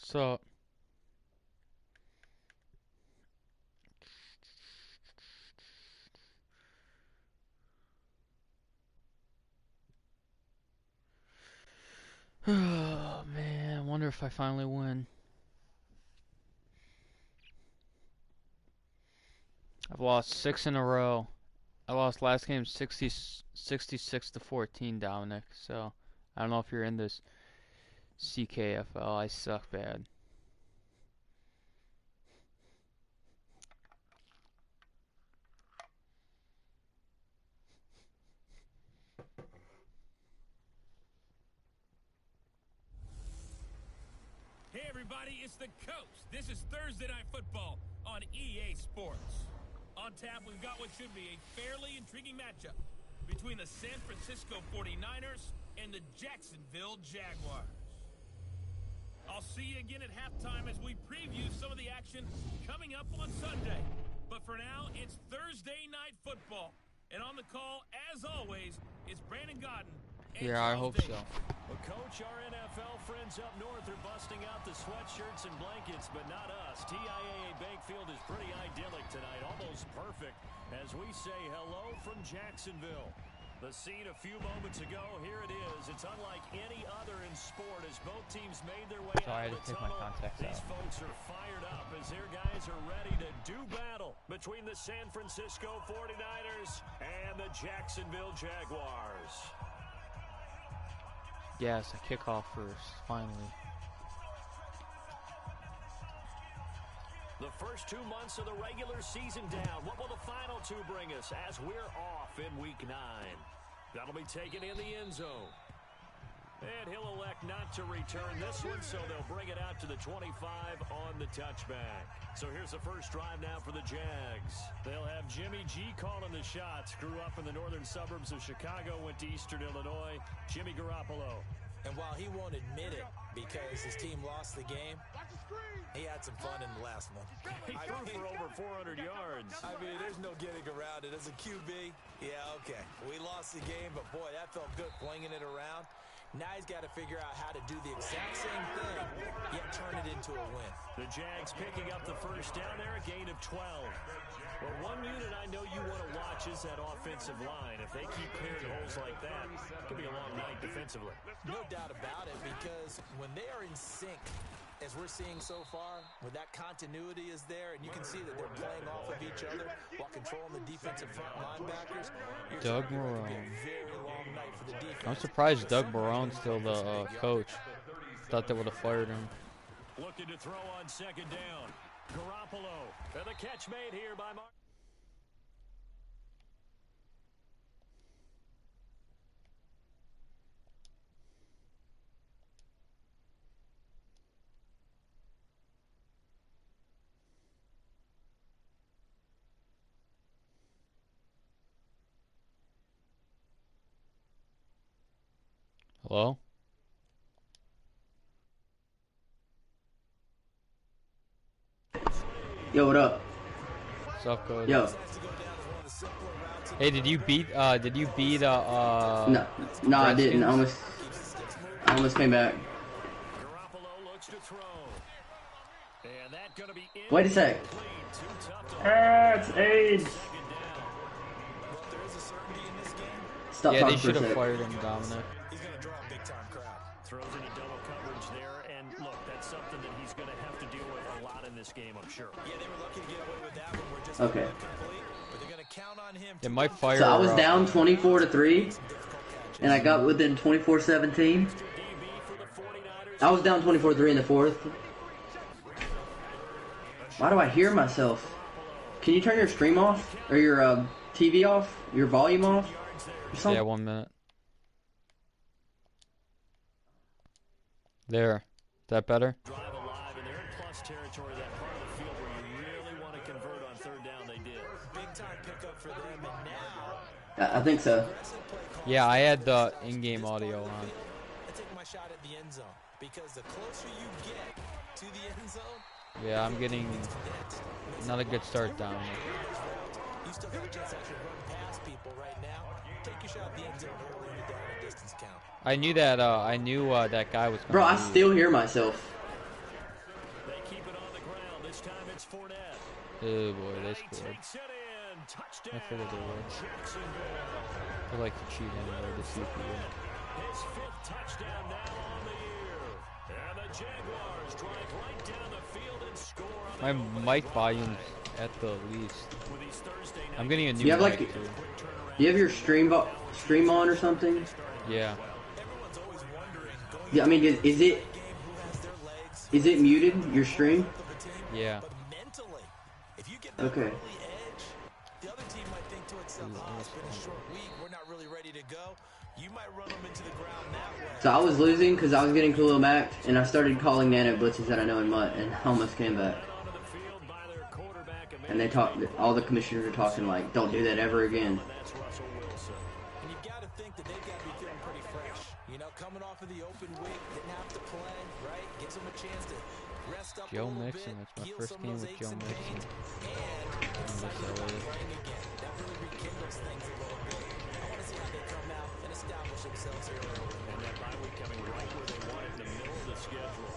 So, oh man, I wonder if I finally win. I've lost 6 in a row. I lost last game 66 to 14, Dominic. So, I don't know if you're in this ckfl. I suck bad. Hey everybody, it's the Coach. This is Thursday Night Football on EA Sports. On tap, we've got what should be a fairly intriguing matchup between the San Francisco 49ers and the Jacksonville Jaguars. I'll see you again at halftime as we preview some of the action coming up on Sunday. But for now, it's Thursday Night Football. And on the call, as always, is Brandon Godden. Yeah, I hope so. Well, Coach, our NFL friends up north are busting out the sweatshirts and blankets, but not us. TIAA Bakefield is pretty idyllic tonight, almost perfect, as we say hello from Jacksonville. The scene a few moments ago, here it is. It's unlike any other in sport as both teams made their way out of the tunnel. These folks are fired up as their guys are ready to do battle between the San Francisco 49ers and the Jacksonville Jaguars. Yes, a kickoff first, finally. The first 2 months of the regular season down. What will the final 2 bring us as we're off in week 9? That'll be taken in the end zone. And he'll elect not to return this one, so they'll bring it out to the 25 on the touchback. So here's the first drive now for the Jags. They'll have Jimmy G calling the shots. Grew up in the northern suburbs of Chicago, went to Eastern Illinois. Jimmy Garoppolo. And while he won't admit it because his team lost the game, he had some fun in the last one. He threw for over 400 yards. I mean, there's no getting around it. As a QB, yeah, okay. We lost the game, but boy, that felt good flinging it around. Now he's got to figure out how to do the exact same thing, yet turn it into a win. The Jags picking up the first down there, a gain of 12. Well, one unit I know you want to watch is that offensive line. If they keep clearing holes like that, it could be a long night defensively. No doubt about it, because when they are in sync, as we're seeing so far, when that continuity is there, and you can see that they're playing off of each other while controlling the defensive front linebackers, Doug Marrone. Very long night for the defense. I'm surprised Doug Marrone's still the coach. Thought they would have fired him. Looking to throw on second down. Garoppolo. And the catch made here by Mark. Hello? Yo, what up? What's up, Cody? Yo. Hey, did you beat No, I didn't. I almost came back. Garoppolo looks to throw. And that gonna be Wait a sec. It's AIDS. Stop Yeah, they talking for should a have sec. fired him, Dominic. He's going to draw a big-time crowd. Throws into double coverage there, and look, that's something that he's going to have to deal with a lot in this game, I'm sure. Yeah, they were lucky to get away with that one. We're just Okay. incomplete, but they're going to count on him. They might fire. So I was down 24-3, and I got within 24-17. I was down 24-3 in the fourth. Why do I hear myself? Can you turn your stream off? Or your TV off? Your volume off? Or something? Yeah, 1 minute. There. Is that better? Drive alive, and they're in plus territory, that part of the field where you really want to convert on third down. They did. Big-time pickup for them, and now I think so. Yeah, I had the in-game audio on. I take my shot at the end zone, because the closer you get to the end zone, Yeah, I'm getting not a good start down. you still got a chance to actually run past people right now. Take your shot at the end zone early in the down and distance count. I knew that. That guy was. Bro, I leave. still hear myself. Oh boy, they scored. I figured they would. I like to cheat anyway, the CPU. His 5th touchdown now on the year. And the Jaguars drive right down the field and score on My mic volume's at the least. I'm getting a new You have mic like, too. you have your stream on or something? Yeah. Yeah, I mean, is it muted, your stream? Yeah. Okay. The other team might think to itself, oh, it's been a short week, we're not really ready to go. You might run them into the ground that way. So I was losing because I was getting Khalil Mack, and I started calling nano blitzes that I know in MUT, and I almost came back. And they talk, all the commissioners are talking like, don't do that ever again. And you've got to think that they've got to be feeling pretty fresh. You know, coming off of the open week, didn't have to play, right? Gives them a chance to rest up Joe a little Mixon, bit, that's my heal first some game of those with aches Joe and Mixon. pains, and excited about playing again. That really rekindles things a little bit. I want to see how they come out and establish themselves here early. And that bye week coming right where they want it in the middle of the schedule.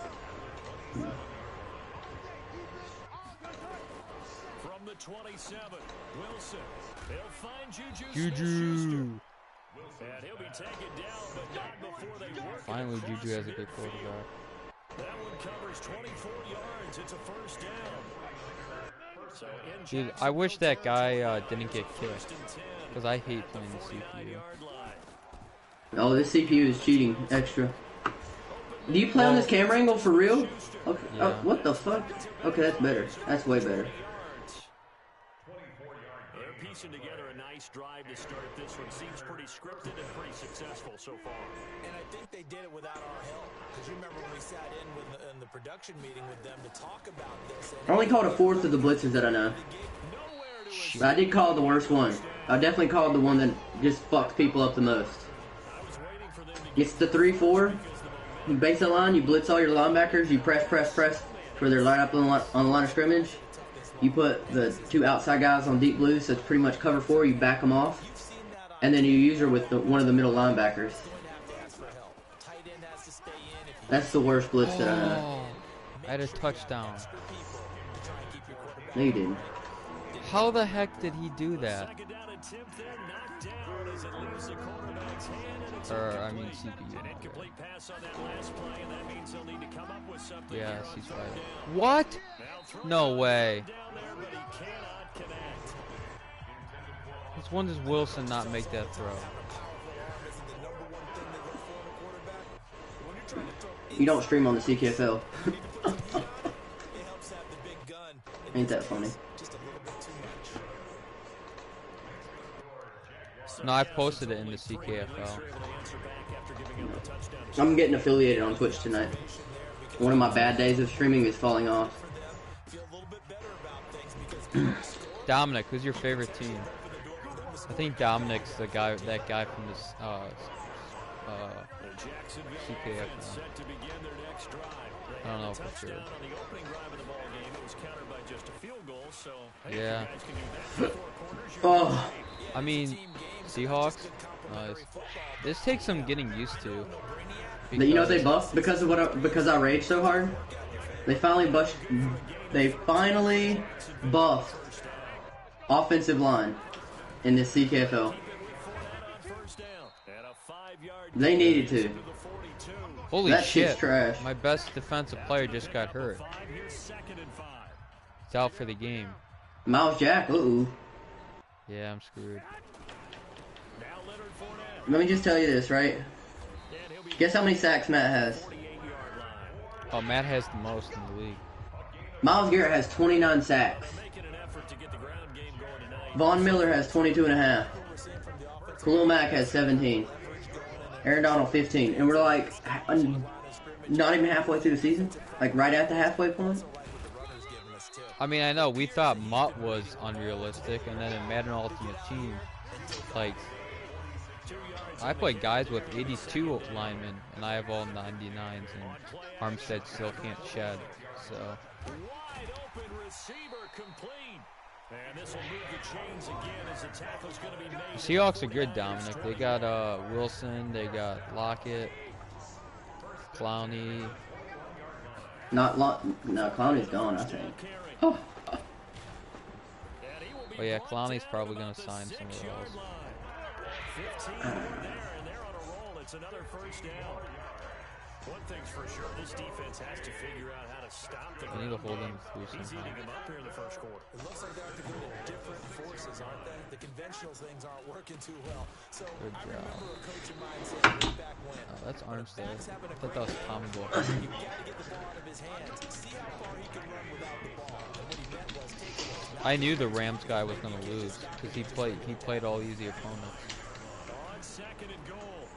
From the 27, Wilson. They'll find Juju. Juju. And he'll be taken down, but not before they work. Finally, Juju has a good quarterback. That one covers 24 yards. It's a first down. So Dude, I wish that guy didn't get kicked, because I hate playing the CPU. Oh, this CPU is cheating extra. Do you play on this camera angle for real? Okay. Yeah. Oh, what the fuck? Okay, that's better. That's way better. They're piecing together a nice drive to start this one. Seems pretty scripted and pretty successful so far. And I think they did it without our help. Because you remember when we sat in the production meeting with them to talk about this. I only called a fourth of the blitzes that I know. But I did call the worst one. I definitely called the one that just fucked people up the most. It's the 3-4. You base the line, you blitz all your linebackers, you press for their line up on the line of scrimmage. You put the two outside guys on deep blue, so it's pretty much cover 4. You back them off, and then you use her with one of the middle linebackers. That's the worst blitz that I know. Oh, I had a touchdown. No, you didn't. How the heck did he do that? Second down attempt there, knocked down as it leaves the quarterback's hand, and it's Or, I mean, CPU. an incomplete pass on that last play, and that means he'll need to come up with something. Yes, here on he's third right. down. What? Now throw No it way. down there, but he cannot connect. Since when does Wilson not make that throw? You don't stream on the ckfl. Ain't that funny? No, I posted it in the CKFL. I'm getting affiliated on Twitch tonight. One of my bad days of streaming is falling off. Dominic, who's your favorite team? I think Dominic's that guy from this CKF. I don't know for sure. Yeah. Oh, I mean, Seahawks. Nice. This takes some getting used to. you know what they buffed because of because I raged so hard. They finally buffed offensive line in this CKFL. They needed to. Holy That shit! shit's trash. My best defensive player just got hurt. He's out for the game. Miles Jack, ooh. Yeah, I'm screwed. Let me just tell you this, right? Guess how many sacks Matt has? Oh, Matt has the most in the league. Myles Garrett has 29 sacks. Von Miller has 22 and a half. Khalil Mack has 17. Aaron Donald 15. And we're like not even halfway through the season? Like right at the halfway point? I mean, I know we thought Mutt was unrealistic, and then in Madden Ultimate Team, like, I play guys with 82 linemen, and I have all 99s, and Armstead still can't shed, so. Wide open receiver complete. And this will move the chains again as the tackle's going to be made. The Seahawks are good, Dominic. They got Wilson, they got Lockett, Clowney. No, Clowney's gone, I think. Oh yeah, Kalani's probably gonna sign somewhere else. 15 there, and they're on a roll. It's another first down. One thing's for sure, this defense has to figure out how to stop the They need to hold run him through game. He's somehow. eating him up here in the first quarter. It looks like they're going to different forces, aren't they? The conventional things aren't working too well. So Good I job. remember a coach of mine saying way back when. Oh, that's Armstead. Back's having I a thought that was great Tommy game. Boy. You've got to get the ball out of his hands. See how far he can run without the ball. And what he meant was taking those. I knew the Rams guy was gonna lose because he played all easy opponents. On second and goal,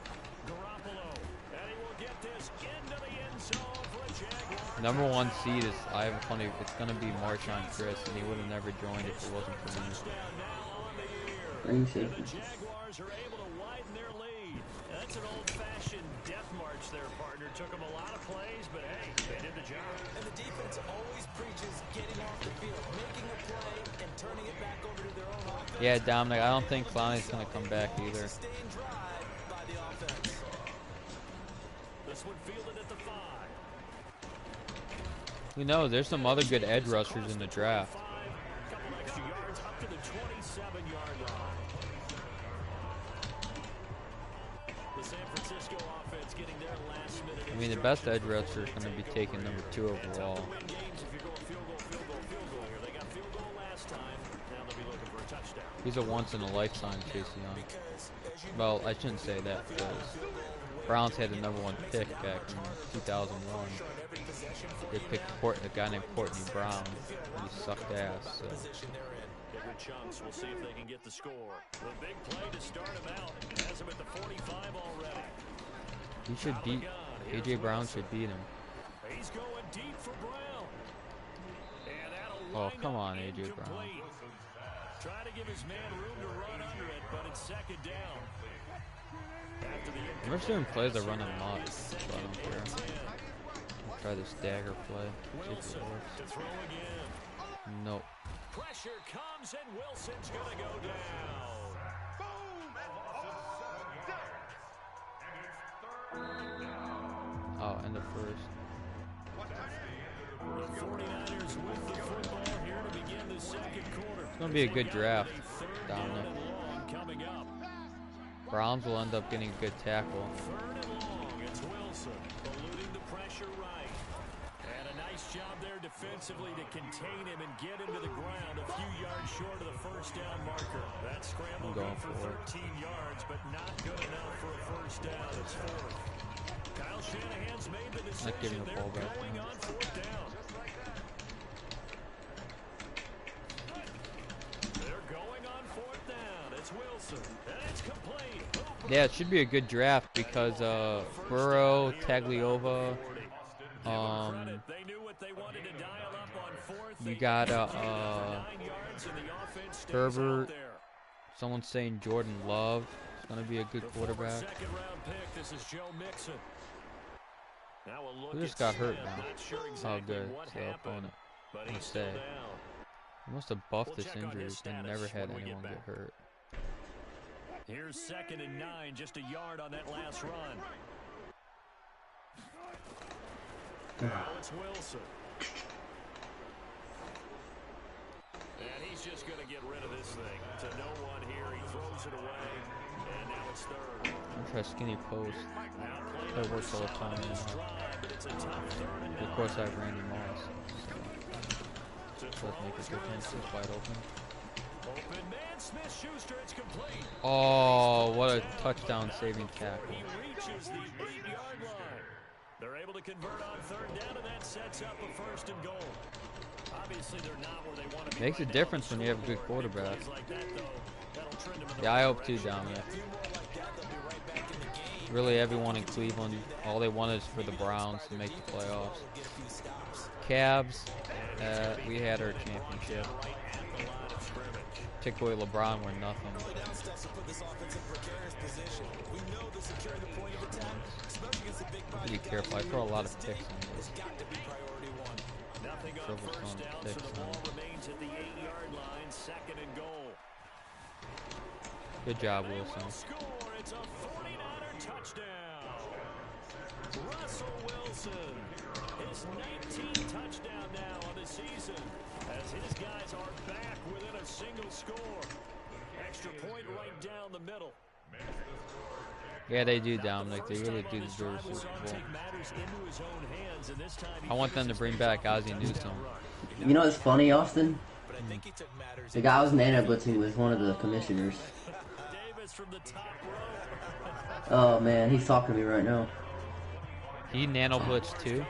Garoppolo, and he will get this into the end zone for a Jaguar. Number 1 seed is I have a funny. It's gonna be Marshawn Chris, and he would have never joined if it wasn't for me. Touchdown now on the year. Green And the safety. Jaguars are able to widen their lead. That's an old-fashioned death march there, partner. Took them a lot of plays, but hey, they did the job. And the defense always preaches getting off the field, making a play, and turning it back over to their own offense. Yeah, Dominic. I don't think Kalani's gonna come back either. Sustained drive by the offense. This one fielded at the 5. You know, there's some other good edge rushers in the draft. Couple extra yards up to the 27-yard line. The San Francisco offense getting their last minute. I mean, the best edge rusher is gonna be taken number 2 overall. Win games if you're going field goal here. They got field goal last time. Now they'll be looking for a touchdown. He's a once in a lifetime, Chase Young. Well, I shouldn't say that because Browns had the number 1 pick back in 2001. They picked a guy named Courtney Brown, and he sucked ass. So. Bigger chunks. We'll see if they can get the score. The big play to start him out. Has him at the 45 already. He should beat A.J. Brown. Should beat him. He's going deep for Brown. And that'll Oh, wind come up on, A.J. Brown. incomplete. Trying to give his man room to run under it, but it's second down. After the I'm just doing plays that run amok, so I don't care. I'll try this dagger play. See if Wilson it works. to throw again. Nope. Pressure comes and Wilson's going to go down. Oh, end of first. The 49ers with the football here to begin the second quarter. It's gonna be a good draft, Dominic. Coming up. Browns will end up getting a good tackle. Third and long. It's Wilson eluding the pressure right. And a nice job there defensively to contain him and get him to the ground a few yards short of the first down marker. That scramble I'm going good for for it. 13 yards, but not good enough for a first down. It's fourth. Kyle Shanahan's made the decision. Not giving the They're ball back going now. on fourth down. They're going on fourth down. It's Wilson. And it's complete. Yeah, it should be a good draft because Burrow, Tagliova, They knew what they wanted to dial up on fourth. you got 9 yards and the offense stays Herbert. out there. Someone saying Jordan Love is gonna be a good The former quarterback. second-round pick. This is Joe Mixon. Now a look Who just at got hurt Smith. now? Not sure Oh, exactly good. what It's the happened, opponent. but Gonna he's still stay. down. He must have buffed We'll this check on injury. his They status never had when we get anyone get back. hurt. Here's second and 9, just a yard on that last run. Now it's Wilson. And he's just going to get rid of this thing. To no one here, he throws it away. And now it's third. I'm trying skinny post. Now playing That on works all the time. this Yeah. drive, but it's a tough third and Of course, I have Randy Moss. To So throw does make a is difference. Wilson. He's wide open. Open man, Smith-Schuster, it's complete. Oh, what a touchdown-saving tackle! He reaches the 8-yard line. They're able to convert on third down, and that sets up a first and goal. Obviously, they're not where they want to be. Makes a right difference now. when you have a good quarterback. Plays like that, though, that'll trend them in the Yeah, I right hope too, direction. Dominic. A few more like that, they'll be right back in the game. Really, everyone in Cleveland, all they want is for the Browns to make the playoffs. Get a few stops. Cavs, we had our championship. Particularly LeBron, we're nothing. Down steps to put this offense in precarious position. We know the securing the point of attack, especially against a big body. Be careful. I throw a lot of picks in It's this. got to be priority one. Nothing on Triple first thrown down, so picks the on. ball remains at the 8-yard line, second and goal. Good job, They Wilson. will score. It's a 49er touchdown. Russell Wilson, his 19th touchdown now on the season, as his guys are back within a single score. Extra point right down the middle. Yeah, they do, Dominic. They really do deserve a Super Bowl. I want them to bring back Ozzie Newsome. You know what's funny, Austin? The guy I was nano blitzing was one of the commissioners. Oh man, he's talking to me right now. He nano blitzed too?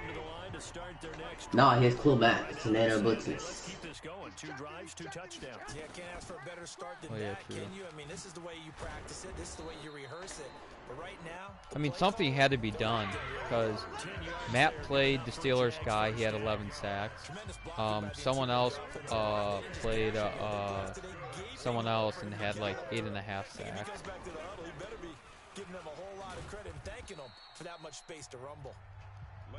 Nah, he has Khalil Mack. It's a nano blitzes. Keep this going. 2 drives, 2 touchdowns. Yeah, can't ask for a better start than yeah, that, true. can you? I mean, this is the way you practice it. This is the way you rehearse it. But right now, I mean, something had to be done because Matt played the Steelers guy. He had 11 sacks. Someone else played someone else and had like 8.5 sacks. giving them a whole lot of credit and thanking them for that much space to rumble.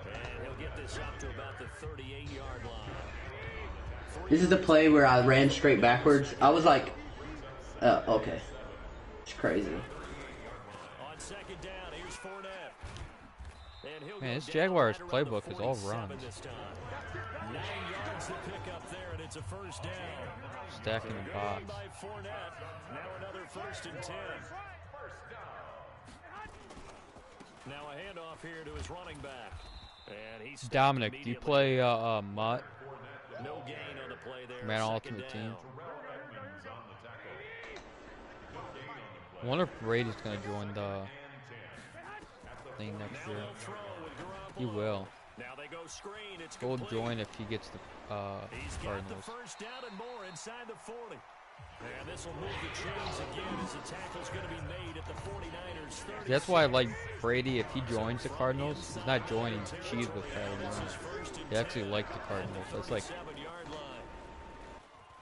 And he'll get this up to about the 38-yard line. This is the play where I ran straight backwards. I was like, okay. It's crazy. On second down, here's Fournette. Man, this Jaguars playbook is all runs. 9 yards to pick up there, and it's a first down. Stacking the box. By Fournette. Now another 1st and 10. Now a handoff here to his running back. And he's Dominic, do you play Mutt? No gain on the play there. Man Ultimate Team. I wonder if Brady's going to join the thing next year. He will. Now they go screen. It's He'll complete. join if he gets the He's got the Cardinals. first down and more inside the 40. And this will move the chains again as the tackle's going to be made at the 49ers 30. That's why I like Brady. If he joins the Cardinals, he's not joining to cheese with Cardinals. He actually like the Cardinals. That's like 7-yard line.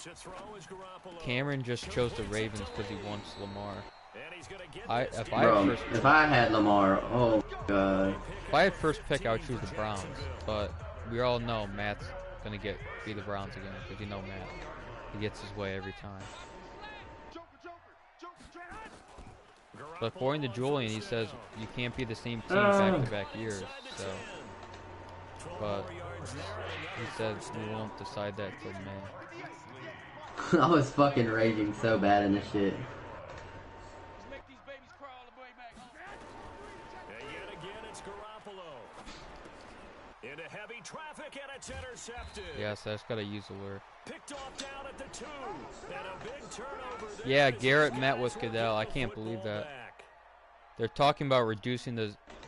To throw is Garoppolo. Cameron just chose the Ravens because he wants Lamar. And he's going to get If I had Bro, first, if I had Lamar, oh god. if I had first pick, I would choose the Browns. But we all know Matt's gonna be the Browns again because you know Matt. He gets his way every time. But according to Julian, he says you can't be the same team back-to-back years. So, but he says we won't decide that till May. I was fucking raging so bad in this shit. And yet again, it's Garoppolo. Into heavy traffic, and it's intercepted. Yes, I just gotta use alert. Picked off down at the 2. And a big turnover there. Yeah, Garrett met with Goodell. I can't believe that. They're talking about reducing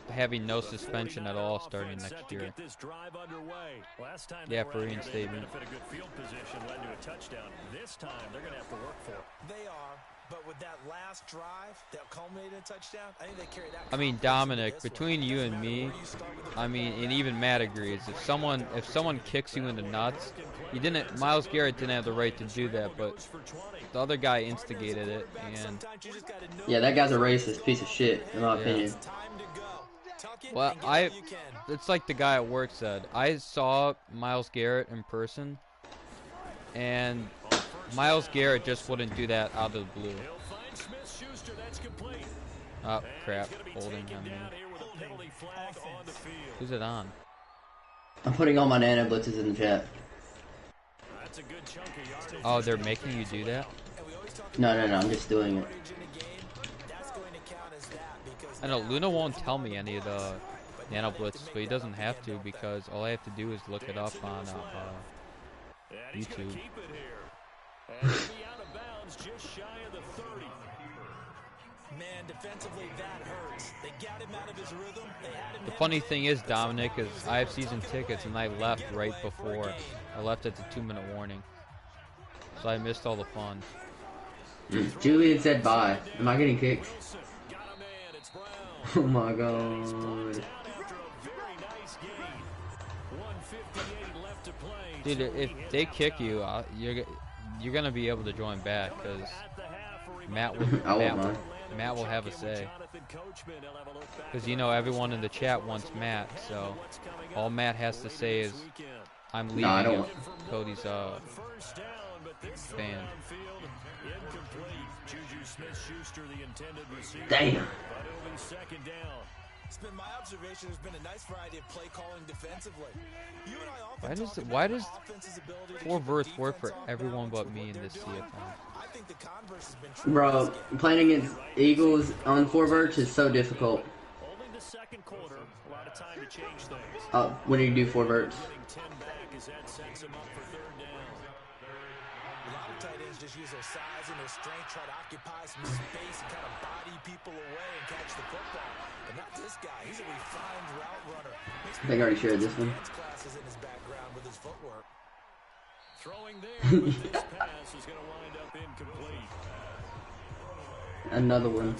having no suspension at all starting next year. Yeah, for reinstatement. A good field position led to a touchdown. This time, they're going to have to work for it. They are, but with that last drive that culminated in a touchdown, I think they carry that. I mean, Dominic, between you and me, I mean, and even Matt agrees. If someone kicks you in the nuts, Myles Garrett didn't have the right to do that, but the other guy instigated it, and Yeah, that guy's a racist piece of shit, in my opinion. well, it's like the guy at work said. I saw Myles Garrett in person, and Myles Garrett just wouldn't do that out of the blue. Oh, crap. Holding him. Who's it on? I'm putting all my nano blitzes in the chat. Oh, they're making you do that? No, I'm just doing it. I know Luna won't tell me any of the nano blitzes, but he doesn't have to because all I have to do is look it up on YouTube. Man, defensively, that hurts. They got him out of his rhythm. The funny thing is, Dominic, is I have season tickets and I left right before. I left at the 2-minute warning. So I missed all the fun. Julian said bye. Am I getting kicked? Oh my god. Dude, if they kick you, you're gonna be able to join back because Matt will have a say. Because you know everyone in the chat wants Matt, so all Matt has to say is, "I'm leaving." No, I don't. If Cody's banned. Damn. It's been my observation there's been a nice variety of play calling defensively. You and I often Why does offense's ability to four keep verse the work for defense off everyone balance but with me what in they're this doing? CFL? I think the converse has been true. Bro, playing against Eagles on 4 verts is so difficult. Only the second quarter, a lot of time to change things. When you do 4 verts. Getting 10 back as that sets him up for third down. A lot of tight ends just use their size and their strength, try to occupy some space and kind of body people away and catch the football. But not this guy. He's a refined route runner. I think I already shared this one. Classes in his background with his footwork. Throwing there, but this pass is going to wind up incomplete. Another one.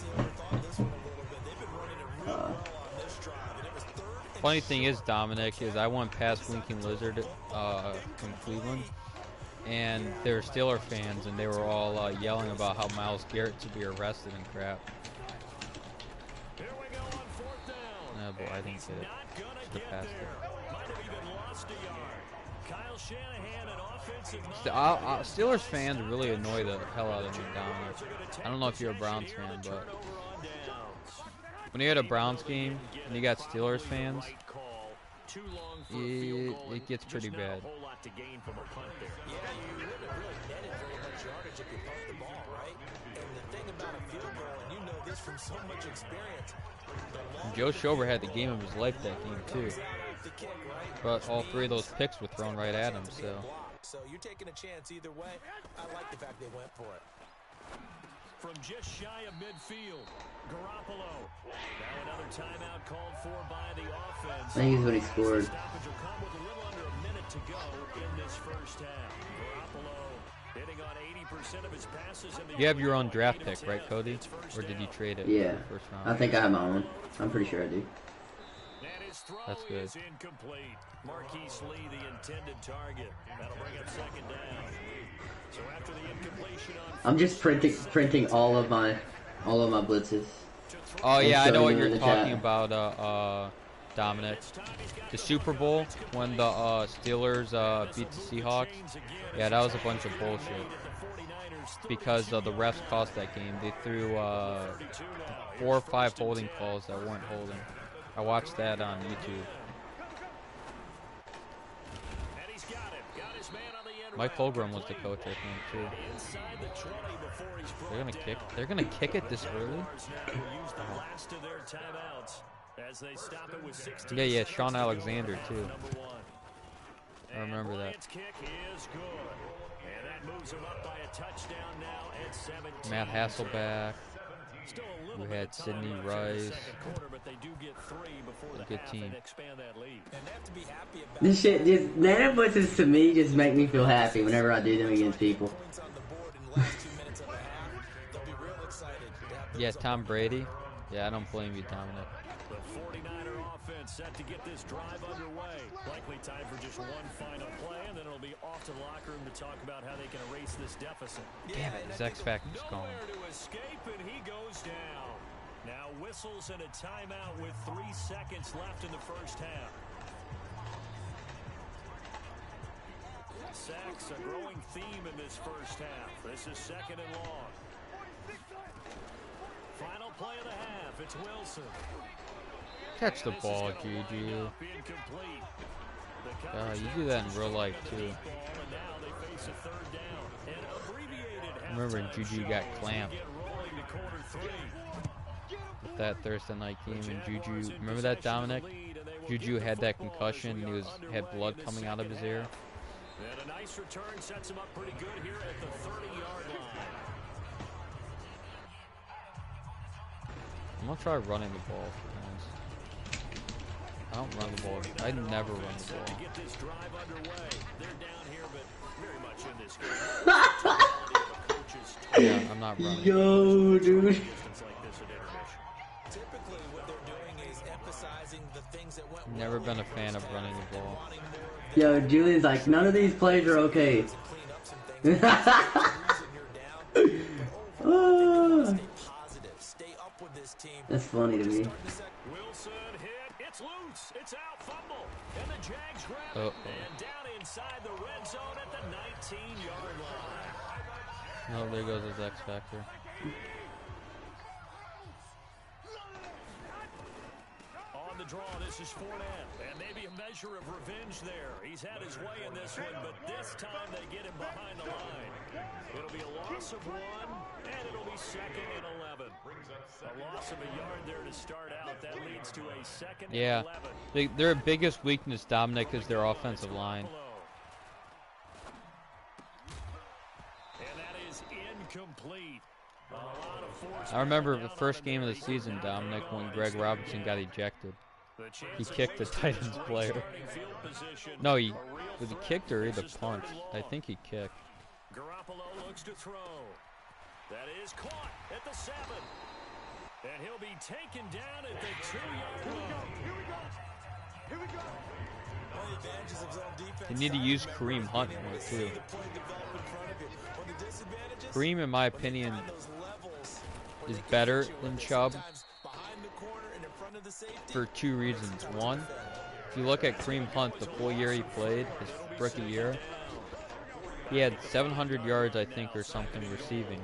Funny thing is, Dominic, is I went past Winking Lizard from Cleveland, and they were Steeler fans, and they were all yelling about how Myles Garrett should be arrested and crap. Here we go on fourth down. Oh boy, I didn't get it. Should have passed it. Might have even lost a yard. Kyle Shanahan, an offensive Steelers fans really annoy the hell out of me, Dominic. I don't know if you're a Browns fan, but when you had a Browns game and you got Steelers fans, it gets pretty bad. Yeah, you wouldn't have really netted very much yardage if you pumped the ball, right? And the thing about a field goal, and you know this from so much experience, Joe Schober had the game of his life that game too. But all 3 of those picks were thrown right at him, so. So you're taking a chance either way. I like the fact they went for it. From just shy of midfield, Garoppolo. Now another timeout called for by the offense. I think he's what he scored. Stoppage will come with a little under a minute to go in this first half. Garoppolo hitting on 80% of his passes in the You have your own draft pick, right, Cody? Or did you trade it? Yeah, First round? I think I have my own. I'm pretty sure I do. And his throw That's good. is incomplete. Marquise Lee, the intended target. That'll bring up second down. So after the incompletion on I'm just printing all of my blitzes. Oh yeah, I know what showing them in you're the talking chat. about, Dominic. The Super Bowl when the Steelers beat the Seahawks. Yeah, that was a bunch of bullshit. Because the refs cost that game. They threw 4 or 5 holding calls that weren't holding. I watched that on YouTube. Mike Holmgren was the coach, I think, too. They're gonna kick it this early. Yeah, Sean Alexander too. I remember that. Matt Hasselbeck. We had Sidney Rice. A good team. This shit just nano blitzes to me just make me feel happy whenever I do them against people. Yeah, Tom Brady. Yeah, I don't blame you, Dominic. The 49er offense set to get this drive underway. Likely time for just one final play, and then it'll be off to the locker room to talk about how they can erase this deficit. Damn it, his X Factor's gone. Nowhere to escape, and he goes down. Now whistles and a timeout with 3 seconds left in the first half. Sacks, a growing theme in this first half. This is second and long. Final play of the half. It's Wilson. Catch the ball, Juju. You do that in real life too. Remember when Juju got clamped with that Thursday night game, and Juju, remember that, Dominic? Juju had that concussion and had blood coming out of his ear. And a nice return sets him up pretty good here at the 30-yard line. I'm gonna try running the ball for guys. I don't run the ball. I never run the ball. Get this drive underway. They're down here, but very much in this game. Yeah, I'm not running. Yo, dude. Typically, what they're doing is emphasizing the things that went Never been a fan of running the ball. Yo, Julian's like, none of these plays are okay. That's funny to me. Wilson hit. It's loose. It's out. Fumble. And the Jags grab it. And down inside the red zone at the 19-yard line. Oh, there goes his X Factor. the draw. This is Fournette. And maybe a measure of revenge there. He's had his way in this one, but this time they get him behind the line. It'll be a loss of 1, and it'll be 2nd and 11. A loss of a yard there to start out. That leads to a 2nd and 11. Their biggest weakness, Dominic, is their offensive line. And that is incomplete. I remember the first game of the season, Dominic, when Greg Robinson got ejected. He kicked the Titans player. No, he was he kicked or either punched? I think he kicked. Garoppolo looks to throw. That is caught at the 7. And he'll be taken down at the 2-yard line. Here we go. They need to use Kareem Hunt more, too. Kareem, in my opinion, is better than Chubb for 2 reasons. One, if you look at Kareem Hunt, the full year he played, his rookie year, he had 700 yards, I think, or something receiving,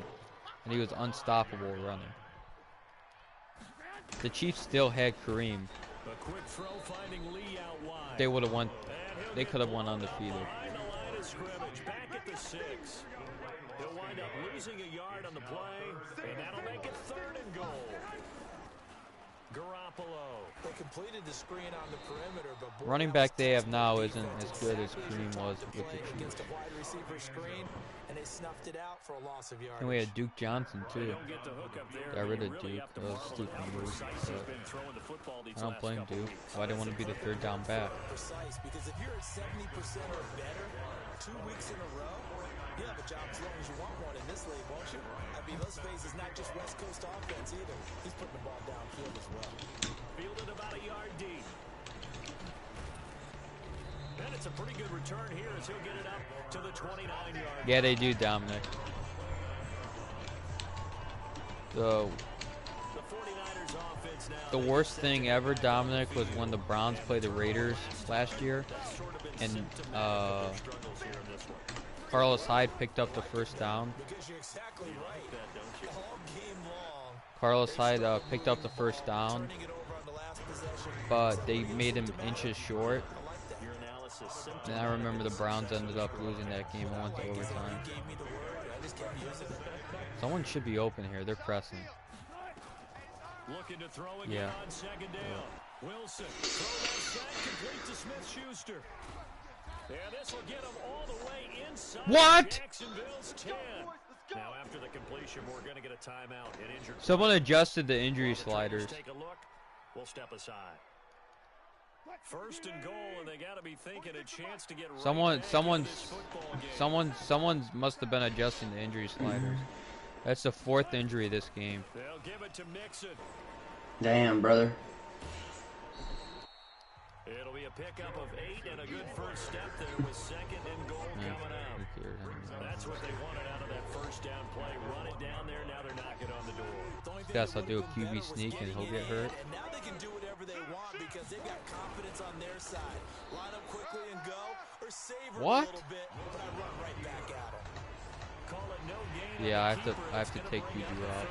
and he was unstoppable running. The Chiefs still had Kareem. They would have won. They could have won undefeated. Back at the 6. He'll wind up losing a yard on the play, and that'll make it 3rd and goal. Garoppolo. They completed the screen on the perimeter, but running back they have now isn't as good as Kareem was with the Chiefs. Against a wide receiver screen, and they snuffed it out for a loss of yardage. And we had Duke Johnson too. Got rid of Really Duke. That was a stupid move. I don't don't blame Duke. Why didn't want to be the 3rd down back? Precise, because if you're at 70% or better 2 weeks in a row, you have a job as long as you want one in this league, won't you? I mean, let's face it, it's not just West Coast offense either. He's putting the ball downfield as well. Fielded about a yard deep. And it's a pretty good return here as he'll get it up to the 29-yard. Yeah, they do, Dominic. The worst thing ever, Dominic, was when the Browns played the Raiders last year, and Carlos Hyde picked up the 1st down. Carlos Hyde picked up the 1st down, but they made him inches short. And I remember the Browns ended up losing that game and went to overtime. Someone should be open here. They're pressing. Looking to throw again on 2nd down. Wilson, throw that set, complete to Smith-Schuster. Yeah, this will get him all the way inside Jacksonville's 10. Now after the completion, we're going to get a timeout. An injured Someone adjusted the injury sliders. Take a look. We'll step aside. 1st and goal, and they got to be thinking a chance to get Someone must have been adjusting the injury sliders. That's the 4th injury this game. They'll give it to Mixon. Damn, brother. It'll be a pickup of 8 and a good first step there with 2nd and goal coming out. That's what they wanted out of that 1st down play. Run it down there. Now they're knocking on the door. Yes, I'll do a QB sneak and he'll get hurt. And now they can do whatever they want because they've got confidence on their side. Line up quickly and go, or savor a little bit, but I run right back at them. Call it no gain. Yeah, I have to take QB off.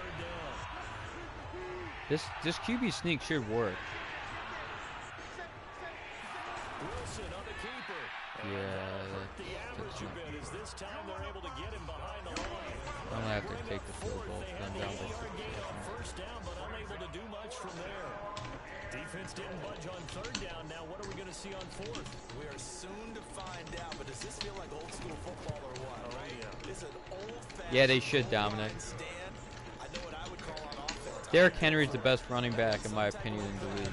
This QB sneak should work. Wilson on the keeper. The average a bit is this time they're able to get him behind the line. I'm gonna have to take the field goal. I'm down by 6 First down, but unable to do much from there. Defense didn't budge on 3rd down. Now what are we going to see on 4th? We are soon to find out, but does this feel like old school football or what? Right? It's an old-fashioned. Yeah, they should, Dominic. I know what I would call on offense. Derrick Henry's the best running back, in my opinion, in the league.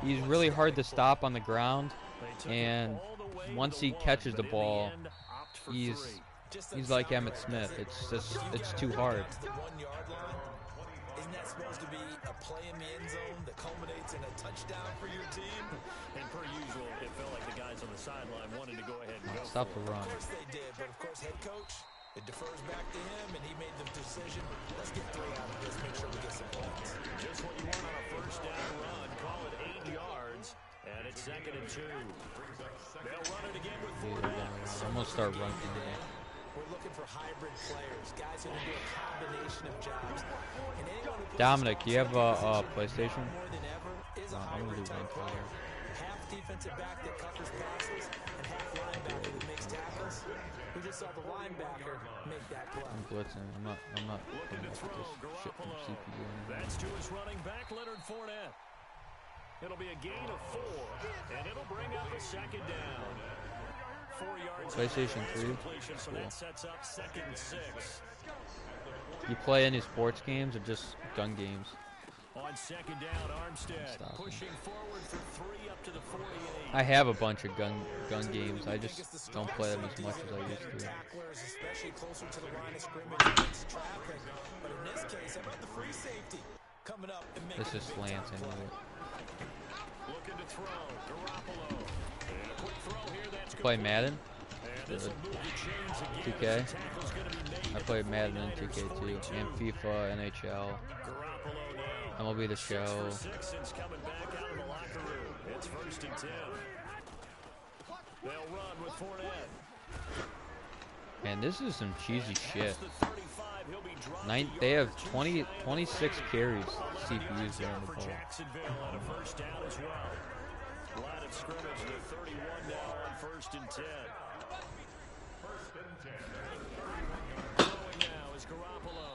He's really hard to stop on the ground, and once he catches the ball, he's like Emmitt Smith. It's too hard. Isn't that supposed to be a play in the end zone that culminates in a touchdown for your team? And per usual, it felt like the guys on the sideline wanted to go ahead and go. Stop the run. Of course they did, but of course head coach, it defers back to him, and he made the decision. Let's get 3 out of this. Make sure we get some points. Just what you want on a 1st down run. Call it 8 yards, and it's 2nd and 2. They'll run it again with 4 backs. I'm gonna start running today. we're looking for hybrid players, guys who can do a combination of jobs. And anyone who puts Dominic, do you have a more PlayStation? than ever is a I'm gonna hybrid do type one player. player. Half defensive back that covers passes and half linebacker that makes tackles. We just saw the linebacker make that play. I'm blitzing. I'm not Looking putting to up with throw, this shit from Garoppolo. CPU anymore. That's to his running back, Leonard Fournette. It'll be a gain of 4, and it'll bring up a second down. 4 yards. PlayStation 3. Completion, so that sets up 2nd and 6. You play any sports games or just gun games? On 2nd down, Armstead Stop him. pushing forward for 3 up to the 48. I have a bunch of gun games. I just don't play them as much as I used to. Tacklers, especially closer to the line of scrimmage against traffic. But in this case, how about the free safety coming up and making This is slants anyway. Looking to throw, Garoppolo. And a quick throw here, that's Play Madden? And this will move the chains again. 2K? The tackle's gonna be made I at played the Madden and 49ers 2K too, 42. and FIFA, NHL, Garoppolo now. MLB The 6 Show. for 6 since coming back out of the locker room. It's 1st and 10. They'll run with Fournette. Man, this is some cheesy shit. The 35, he'll be dropped They a have yard, 26 carries CPUs yards there down in the for ball. Jacksonville and a 1st down as well. Line of scrimmage, the 31 now on 1st and 10. Throwing now is Garoppolo,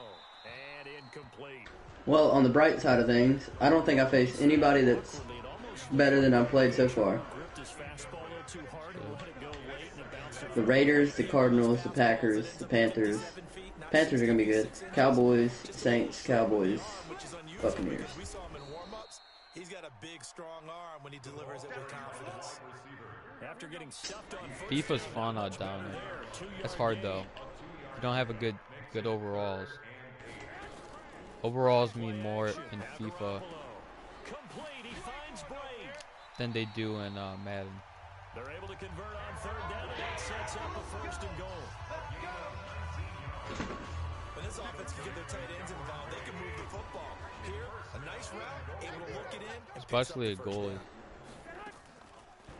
and incomplete. Well, on the bright side of things, I don't think I faced anybody that's better than I've played so far. Gripped his fastball a little too hard and let it go late, and it bounced it The Raiders, the Cardinals, the Packers, the Panthers. Panthers are going to be good. Cowboys, Saints, Cowboys, Buccaneers. We saw him in warm-ups. He's got a big, strong arm when he delivers it with confidence. after getting stuffed on first. FIFA's fun down there. That's hard though. You don't have a good overalls. Overalls mean more in FIFA than they do in Madden. They're able to convert on 3rd down, and that sets up a 1st and goal. When this offense can get their tight ends involved, they can move the football. Here, a nice route, able to look it in. Especially a goalie.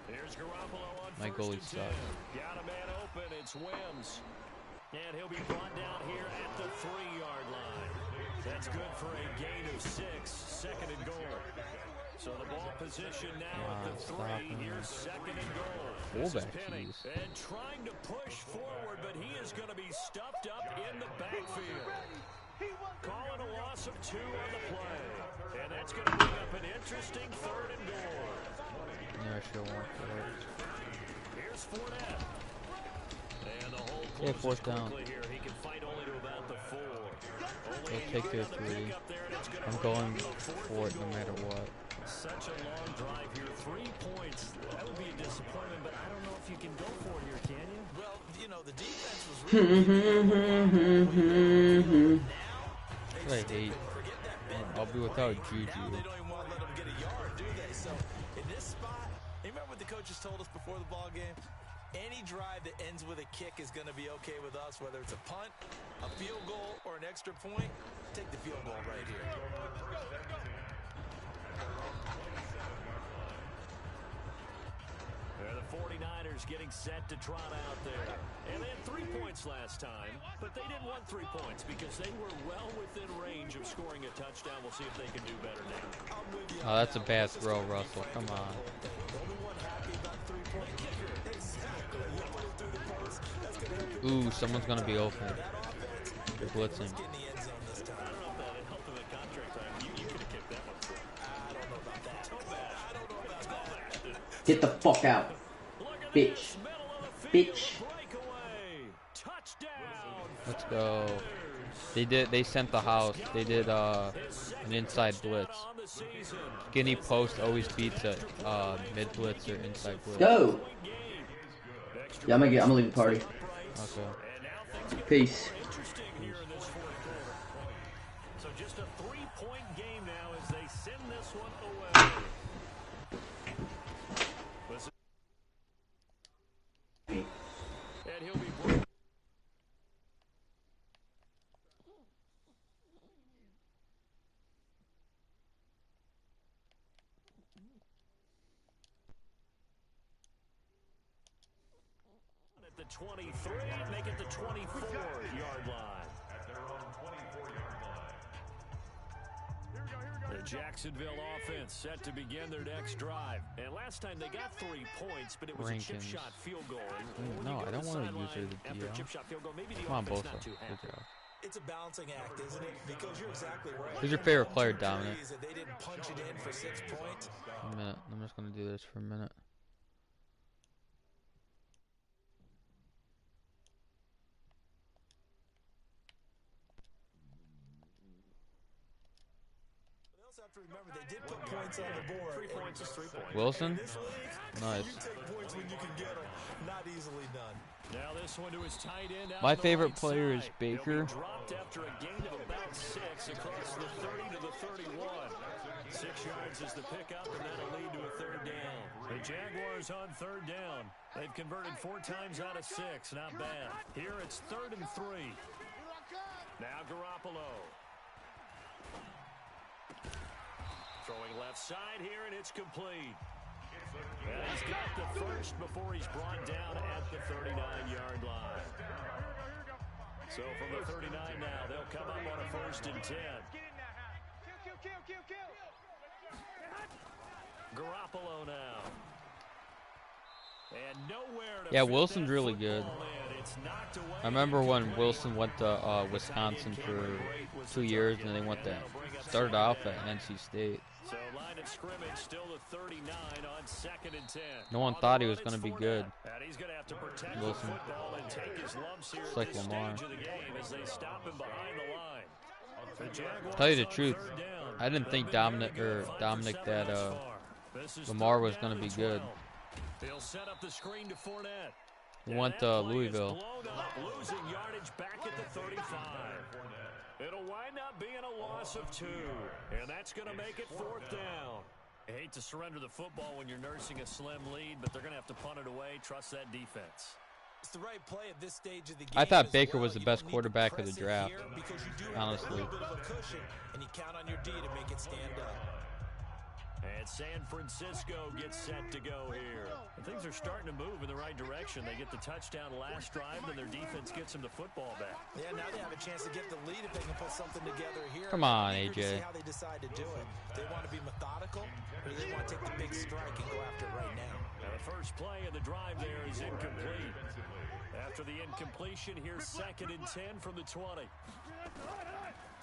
Here's Garoppolo on My goalie sucks. Got a man open, it's Wims. And he'll be brought down here at the 3-yard line. That's good for a gain of 6, 2nd and goal. So the ball position now at the 3. Here's 2nd and goal. Fullback, Penny, jeez. and trying to push forward, but he is going to be stuffed up in the backfield. Calling a loss of 2 on the play. And that's going to bring up an interesting 3rd and goal. Yeah, I sure want that. Here's Fournette. And the whole Yeah, closes 4th down. quickly here. He can fight only to about the 4. They'll take their 3. I'm going for it no matter what. Such a long drive here. 3 points. That would be a disappointment, but I don't know if you can go for it here, can you? Well, you know, the defense was really I hate. I'll be without Juju. Now they don't even want to let them get a yard, do they? So in this spot, remember what the coaches told us before the ball game? Any drive that ends with a kick is going to be okay with us, whether it's a punt, a field goal, or an extra point. Take the field goal right here. The 49ers getting set to trot out there. And they had 3 points last time, but they didn't want 3 points because they were well within range of scoring a touchdown. We'll see if they can do better now. I'm with you. Oh, that's a bad throw, Russell. Come on. The only one happy about three-point kicker. Exactly. You put it through the post. That's going to help your Ooh, someone's gonna be open. They're blitzing. get in the end zone this time. I don't know if that helped in the contract time. You could have kicked that one through. I don't know about that. I don't know about that. Get the fuck out. Bitch. Bitch. Breakaway. Touchdown. Let's go. They sent the house. They did an inside blitz. On the season. Skinny post always beats a mid blitz or inside blitz. Go. Yeah, I'm gonna leave the party. Okay. Peace. Interesting here in this 4th quarter. So just a 3-point game now as they send this one away. Listen. And he'll be broken. At the the 23, make it the 24-yard line. The Jacksonville offense set to begin their next drive. And last time they got 3 points, but it was a chip shot field goal. No, I don't want to use her the after a chip shot field goal, maybe the Come on, offense Bosa. not too Good happy. job. It's a balancing act, isn't it? Because you're exactly right. Who's your favorite player, Dominic? They didn't punch it in for 6 points. A minute. I'm just going to do this for a minute. Have to remember they did put points on the board. 3 points is 3 points. Wilson? Nice. You take points when you can get them. Not easily done. Now this one to his tight end. My favorite player is Baker. Dropped after a gain of about 6 across the 30 to the 31. 6 yards is the pickup, and that'll lead to a 3rd down. The Jaguars on 3rd down. They've converted 4 times out of 6. Not bad. Here it's 3rd and 3. Now Garoppolo. Throwing left side here, and it's complete. And he's got the first before he's brought down at the 39-yard line. So from the 39 now, they'll come up on a 1st and 10. Garoppolo now. And nowhere to fit Wilson's that really good. football in. It's knocked away. I remember when Wilson went to Wisconsin for 2 years, and they went there. Started off at NC State. So line of scrimmage still the 39 on 2nd and 10. No one thought he was going to be good. And he's going to have to protect Wilson. the football and take his lumps here It's at like this Lamar. stage of the game as they stop him behind the line. The Jaguars Tell you the on truth, 3rd down. I didn't think They've been Dominic very good, 5 for 7 that thus far. This is Lamar 3rd was down going to be and good. 12. They'll set up the screen to Fournette. He And went that to play is Louisville. blown up, losing yardage back at the 35. It'll wind up being a loss of 2, and that's going to make it 4th down. I hate to surrender the football when you're nursing a slim lead, but they're going to have to punt it away. Trust that defense. It's the right play at this stage of the game. I thought as Baker well. was the You best don't need to quarterback of the press it draft, here because you do have honestly. a little bit of a cushion, and you count on your D to make it stand up. And San Francisco gets set to go here. And things are starting to move in the right direction. They get the touchdown last drive, and their defense gets them the football back. Yeah, now they have a chance to get the lead if they can put something together here. Come on, I'm eager to AJ. see how they decide to do it. They want to be methodical, or do they want to take the big strike and go after it right now? And the first play of the drive there is incomplete. After the incompletion, here's 2nd and 10 from the 20.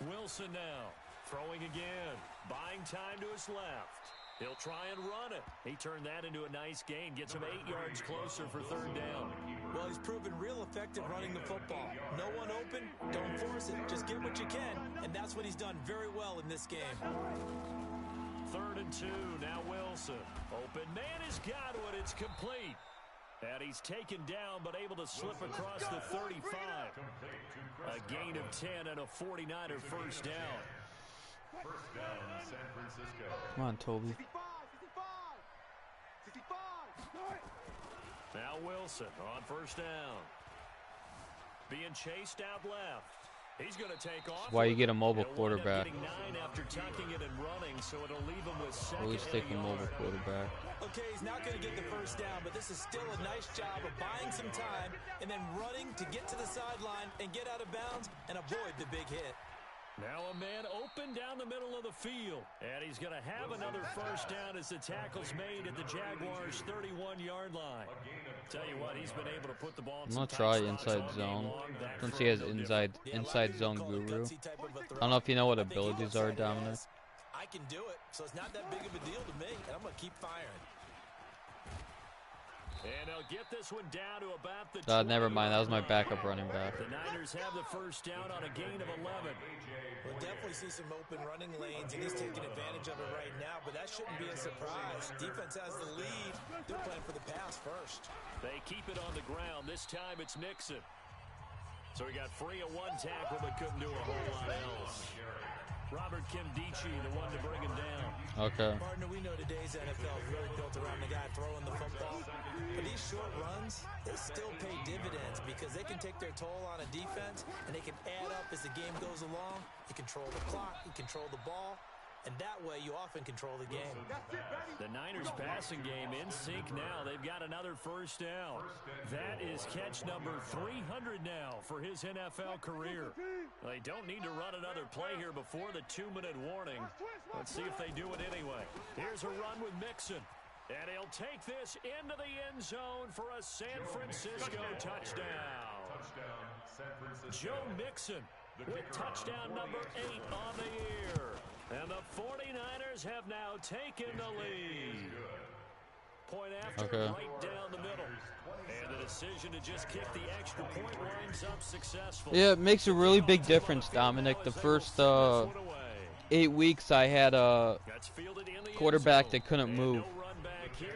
Wilson now, throwing again, buying time to his left. He'll try and run it. He turned that into a nice gain, gets him 8 yards closer for 3rd down. Well, he's proven real effective running the football. No one open, don't force it. Just get what you can, and that's what he's done very well in this game. 3rd and 2, now Wilson. Open man has got it, it's complete. And he's taken down, but able to slip across the 35. A gain of 10 and a 49er first down. First down, San Francisco. Come on, Toby. Now Wilson on 1st down. Being chased out left. He's going to take off. That's why you get a mobile He'll wind up quarterback. getting 9 after tucking it and running, so it'll leave him with 2nd Always take a mobile quarterback. Okay, he's not going to get the first down, but this is still a nice job of buying some time and then running to get to the sideline and get out of bounds and avoid the big hit. Now a man open down the middle of the field. And he's going to have another first down as the tackle's made at the Jaguars' 31-yard line. Tell you what, he's been able to put the ball in I'm some gonna try tight spots inside all game zone. long. That Since he has throw, no different. inside zone Call it a guru. gutsy type of a throw. I don't know if you know what I think he abilities looks are, like he Dominic. has. I can do it, so it's not that big of a deal to me, and I'm going to keep firing. And they'll get this one down to about the Never mind. That was my 20-yard backup line. running back. The Niners have the first down on a gain of 11. We'll definitely see some open running lanes, and he's taking advantage of it right now, but that shouldn't be a surprise. Defense has the lead. They're playing for the pass first. They keep it on the ground. This time it's Mixon. So he got free of one tackle, but couldn't do a whole lot else. Robert Kimdichie, the one to bring him down. Okay. Partner, we know today's NFL is really built around the guy throwing the football. But these short runs, they still pay dividends because they can take their toll on a defense, and they can add up as the game goes along. You control the clock, you control the ball, and that way you often control the game. The Niners passing game in sync now. They've got another first down. That is catch number 300 now for his NFL career. They don't need to run another play here before the 2-minute warning. Let's see if they do it anyway. Here's a run with Mixon. And he'll take this into the end zone for a San Francisco touchdown. Joe Mixon with touchdown number 8 on the year. And the 49ers have now taken the lead. Point after, right down the middle. And the decision to just kick the extra point winds up successful. Yeah, it makes a really big difference, Dominic. The first 8 weeks I had a quarterback that couldn't move.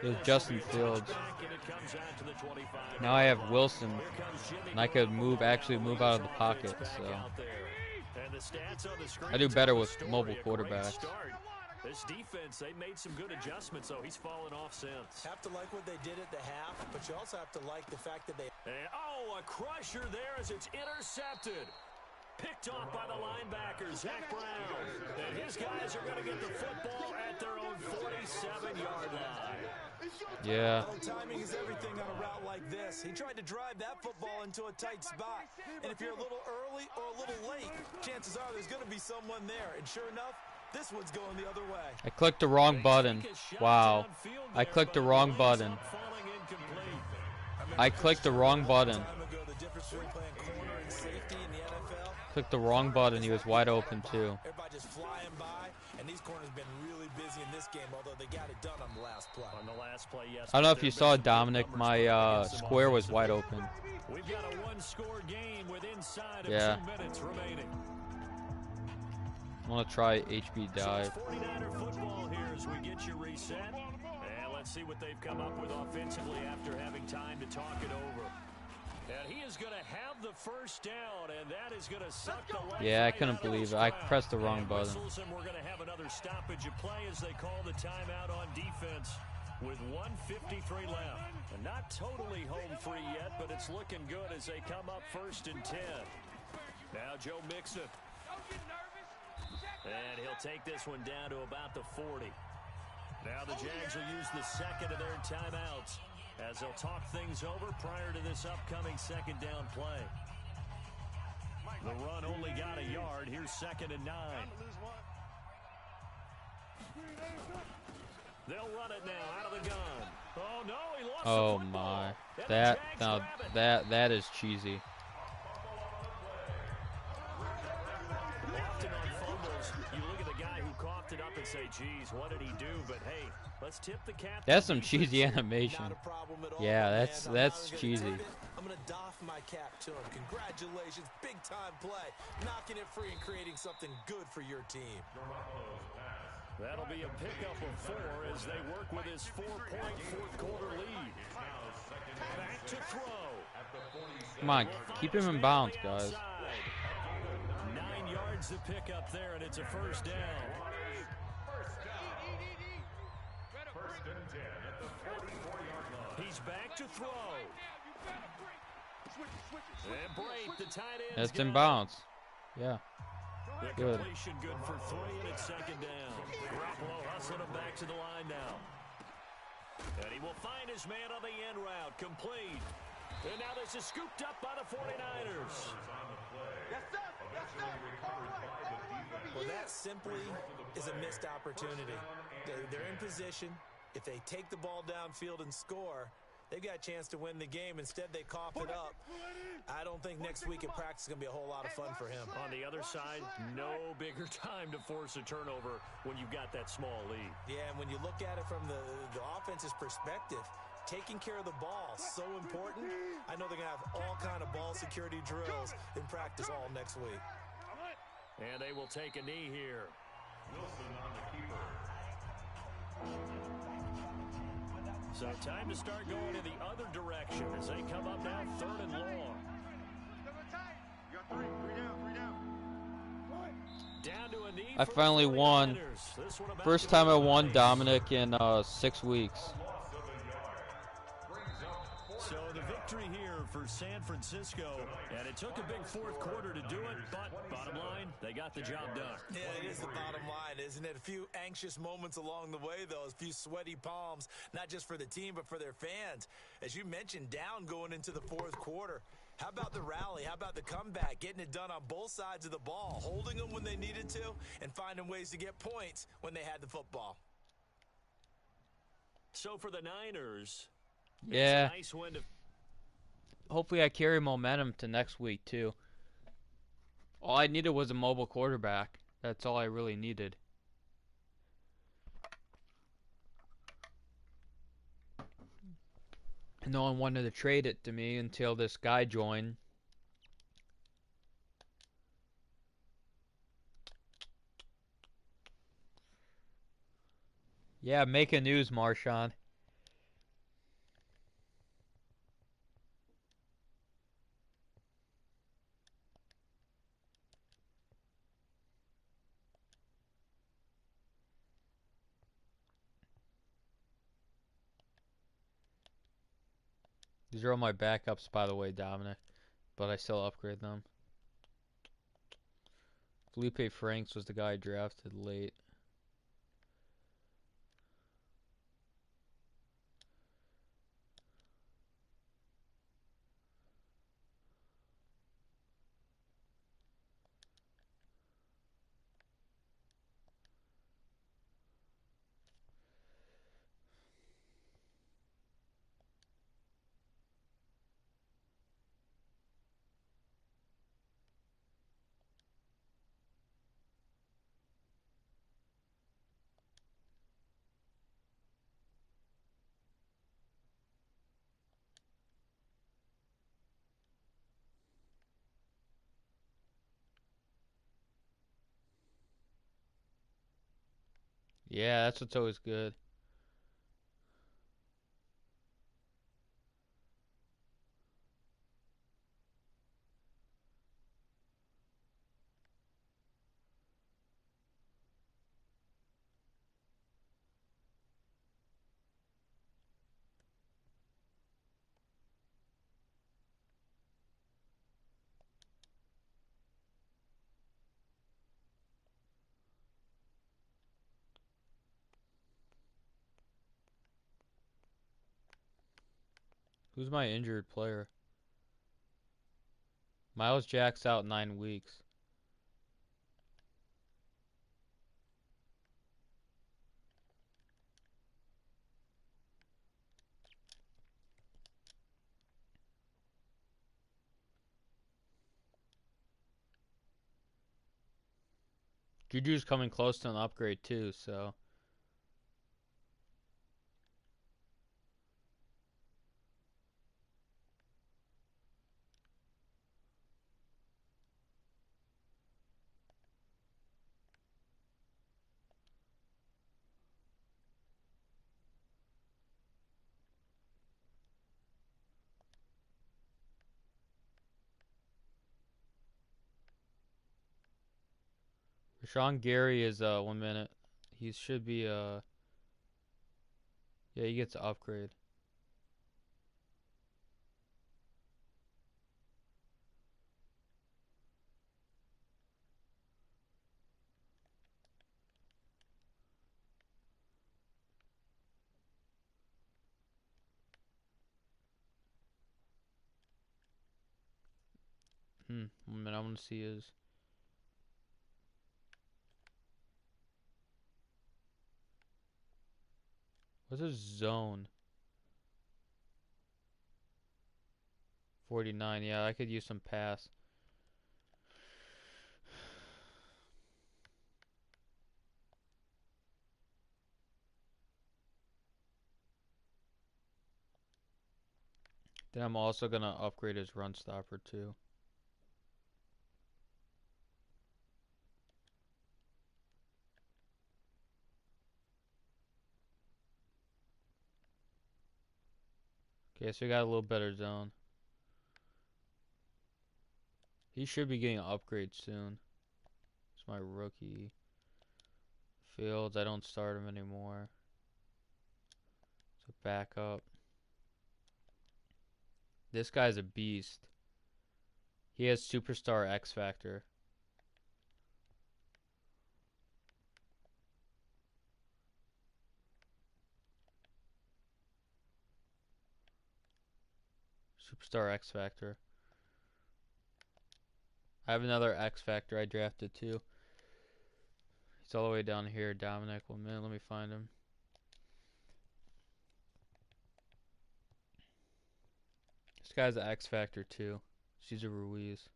It was Justin Fields. Now I have Wilson, and I could actually move out of the pocket. So I do better with mobile quarterbacks. This defense, they made some good adjustments, though. He's fallen off since. Have to like what they did at the half, but you also have to like the fact that they... a crusher there as it's intercepted. Picked off by the linebacker, Zach Brown. And his guys are going to get the football at their own 47-yard line. Yeah. Timing is everything on a route like this. He tried to drive that football into a tight spot. And if you're a little early or a little late, chances are there's going to be someone there. And sure enough, this one's going the other way. I clicked the wrong button. Wow. I clicked the wrong button. I clicked the wrong button. Clicked the wrong button. He was wide open too. Everybody just flying by, and these corners been really busy in this game, although they got it done on the last play. On the last play, yes. I don't know if you saw Dominic. My square was wide open. We've got a one-score game with inside of 2 minutes remaining. I want to try HB dive. 49er football here as we get you reset. And let's see what they've come up with offensively after having time to talk it over. And he is going to have the first down, and that is going to suck the life. Yeah, I couldn't believe it. I pressed the wrong button. And we're going to have another stoppage of play as they call the timeout on defense with 1:53 left. And not totally home free yet, but it's looking good as they come up 1st and 10. Now Joe Mixon. And he'll take this one down to about the 40. Now the Jags will use the second of their timeouts as they'll talk things over prior to this upcoming second down play. The run only got a yard. Here's 2nd and 9. They'll run it now out of the gun. Oh no, he lost the football. My. That is cheesy. Often on fumbles, you look at the guy who coughed it up and say, geez, what did he do? But hey, let's tip the cap. That's some cheesy animation. Yeah, that's cheesy. I'm going to doff my cap to him. Congratulations, big time play. Knocking it free and creating something good for your team. That'll be a pickup of 4 as they work with his 4-point fourth-quarter lead. Back to throw. Come on, keep him in bounds, guys. 9 yards to pick up there, and it's a first down. First and 10 at the 44-yard line. He's back to throw. And Brate, the tight end. That's in bounds. Yeah. The Good. completion good for 3, and it's 2nd down. Garoppolo hustling him back to the line now. And he will find his man on the end route. Complete. And now this is scooped up by the 49ers. Well, that simply is a missed opportunity. They're in position. If they take the ball downfield and score, they've got a chance to win the game. Instead, they cough it up. I don't think next week at practice is going to be a whole lot of fun for him. On the other side, no bigger time to force a turnover when you've got that small lead. Yeah, and when you look at it from the offense's perspective, taking care of the ball, so important. I know they're going to have all kind of ball security drills in practice all next week. And they will take a knee here. Wilson on the keeper. So time to start going in the other direction as they come up now 3rd and long. Down to a knee. I finally won. First time I won, Dominic, in 6 weeks. So the victory here for San Francisco, and it took a big fourth quarter to do it, but bottom line, they got the job done. Yeah, it is the bottom line, isn't it? A few anxious moments along the way, though, a few sweaty palms, not just for the team, but for their fans. As you mentioned, down going into the fourth quarter. How about the rally? How about the comeback? Getting it done on both sides of the ball, holding them when they needed to, and finding ways to get points when they had the football. So for the Niners, Yeah. it's a nice win to... Hopefully I carry momentum to next week, too. All I needed was a mobile quarterback. That's all I really needed. No one wanted to trade it to me until this guy joined. Yeah, making news, Marshawn. These are all my backups, by the way, Dominic. But I still upgrade them. Felipe Franks was the guy I drafted late. Yeah, that's what's always good. Who's my injured player? Miles Jack's out 9 weeks. Juju's coming close to an upgrade too, so Rashawn Gary is 1 minute. He should be yeah, he gets an upgrade. Hmm, 1 minute, I want to see his. What's his zone? 49, yeah, I could use some pass. Then I'm also gonna upgrade his run stopper too. Okay, so we got a little better zone. He should be getting an upgrade soon. It's my rookie. Fields, I don't start him anymore. It's a backup. This guy's a beast. He has superstar X Factor. Superstar X Factor. I have another X Factor I drafted too. He's all the way down here. Dominic, 1 minute. Let me find him. This guy's an X Factor too. Cesar Ruiz.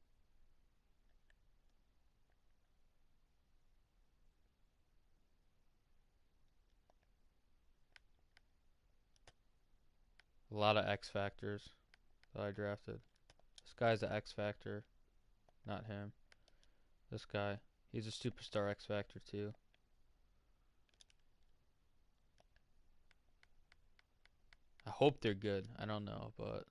A lot of X Factors that I drafted. This guy's an X Factor. Not him. This guy. He's a superstar X Factor too. I hope they're good. I don't know, but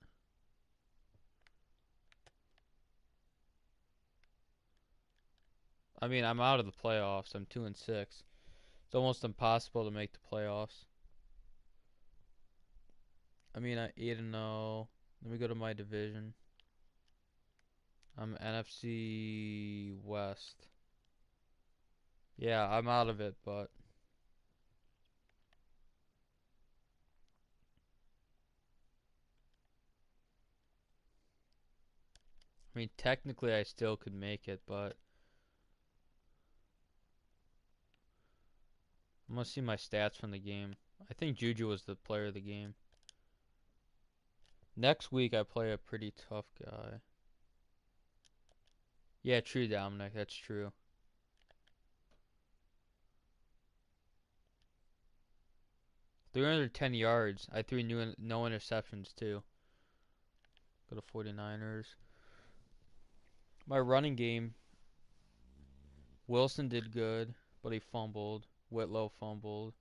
I mean, I'm out of the playoffs. I'm 2-6. It's almost impossible to make the playoffs. I mean, I 8-0. Let me go to my division. I'm NFC West. Yeah, I'm out of it, but I mean, technically I still could make it, but I'm gonna see my stats from the game. I think Juju was the player of the game. Next week I play a pretty tough guy. Yeah, true, Dominic. That's true. 310 yards. I threw no interceptions too. Go to 49ers. My running game, Wilson did good, but he fumbled. Whitlow fumbled.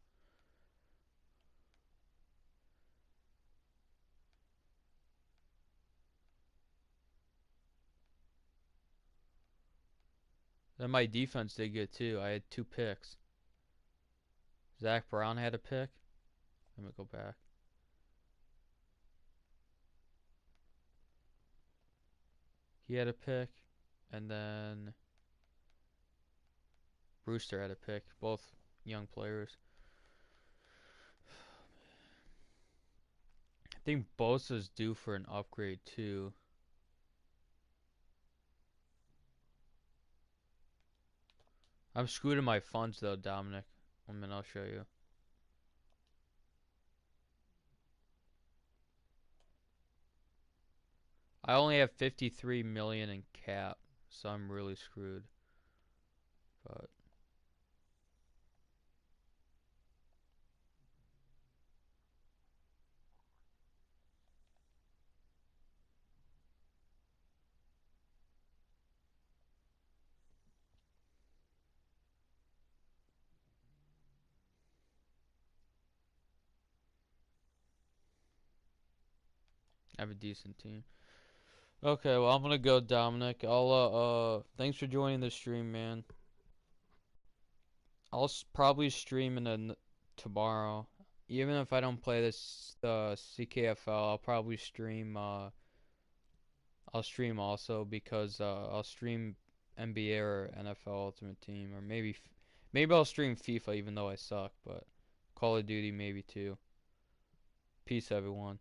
Then my defense did good too. I had 2 picks. Zach Brown had a pick. Let me go back. He had a pick. And then Brewster had a pick. Both young players. I think Bosa's due for an upgrade too. I'm screwed in my funds though, Dominic. 1 minute, I'll show you. I only have 53 million in cap, so I'm really screwed. But I have a decent team. Okay, well I'm gonna go, Dominic. I'll thanks for joining the stream, man. I'll probably stream tomorrow. Even if I don't play this ckfl, I'll probably stream. I'll stream also because I'll stream NBA or NFL Ultimate Team, or maybe I'll stream FIFA even though I suck. But Call of Duty maybe too. Peace, everyone.